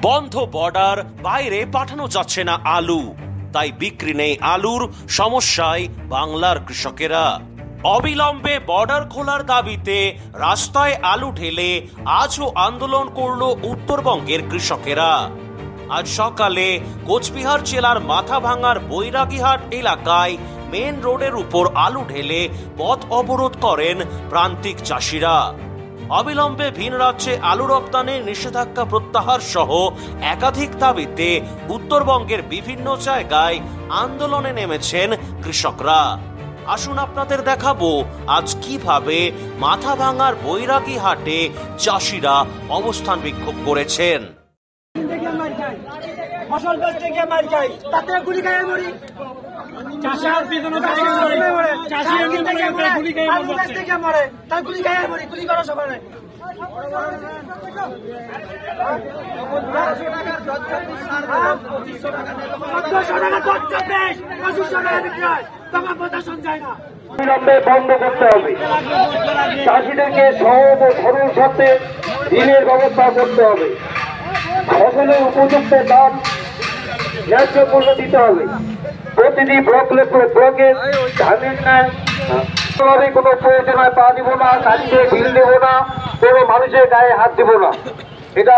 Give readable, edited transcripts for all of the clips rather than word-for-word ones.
বন্ধ বর্ডার, বাইরে পাঠানো যাচ্ছে না আলু, তাই বিক্রি নেই আলুর, সমস্যায় বাংলার কৃষকেরা। অবিলম্বে বর্ডার খোলার দাবিতে রাস্তায় আলু ঢেলে আজও আন্দোলন করল উত্তরবঙ্গের কৃষকেরা। আজ সকালে কোচবিহার জেলার মাথাভাঙার বৈরাগীহাট এলাকায় মেন রোডের উপর আলু ঢেলে পথ অবরোধ করেন প্রান্তিক চাষিরা। অবিলম্বে ভিন রাজ্যে আলু রপ্তানির নিষেধাজ্ঞা প্রত্যাহার সহ একাধিক দাবিতে উত্তরবঙ্গের বিভিন্ন জায়গায় আন্দোলনে নেমেছেন কৃষকরা। আসুন আপনাদের দেখাবো আজ কিভাবে মাথাভাঙার বৈরাগীহাটে চাষিরা অবস্থান বিক্ষোভ করেছেন। ফসল বেচতে গিয়ে মার খাই, তাতে গুলি খাই মরি। চাষার পিছনে গুলি খাই মরে, তার গুলি খাই মরি, গুলি করা সবাই। অবিলম্বে বন্ধ করতে হবে। চাষিদেরকে সহজ ও সরল সাথে ঋণের ব্যবস্থা করতে হবে। ফসলের উপযুক্ত দাম ন্যায্য মূল্য দিতে হবে। প্রতিটি ব্লকে ধানের ন্যায় কোনো প্রয়োজনায় পা দিব না, কাজকে ঢিল দেব না, কোনো মানুষের গায়ে হাত দিব না। এটা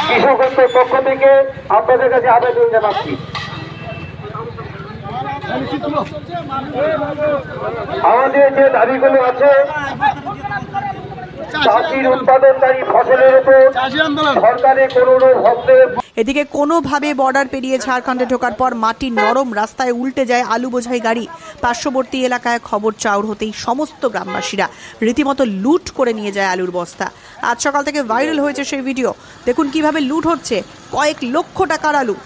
কৃষকদের পক্ষ থেকে আপনাদের কাছে আবেদন জানাচ্ছি। আমাদের যে দাবিগুলো আছে, চাষির উৎপাদনকারী ফসলের উপর সরকারের কোনো হস্তক্ষেপ। এদিকে কোনোভাবে বর্ডার পেরিয়ে ঝাড়খণ্ডে ঢোকার পর মাটির নরম রাস্তায় উল্টে যায় আলু বোঝাই গাড়ি। পার্শ্ববর্তী এলাকায় খবর চাউর হতেই সমস্ত গ্রামবাসীরা রীতিমতো লুট করে নিয়ে যায় আলুর বস্তা। আজ সকাল থেকে ভাইরাল হয়েছে সেই ভিডিও। দেখুন কিভাবে লুট হচ্ছে কয়েক লক্ষ টাকার আলু।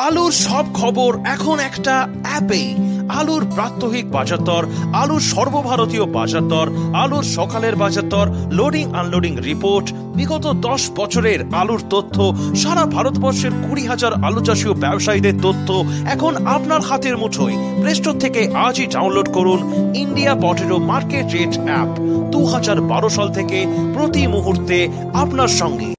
আলুর সব খবর এখন একটা অ্যাপেই। আলুর প্রাত্যহিক বাজারদর, আলুর সর্বভারতীয় বাজারদর, আলুর সকালের বাজারদর, লোডিং আনলোডিং রিপোর্ট, বিগত 10 বছরের আলুর তথ্য, সারা ভারতবর্ষের 20,000 আলু চাষী ও ব্যবসায়ীদের তথ্য এখন আপনার হাতের মুঠোয়। প্লে স্টোর থেকে আজই ডাউনলোড করুন India potato market rate app. 2012 সাল থেকে প্রতি মুহূর্তে আপনার সঙ্গে।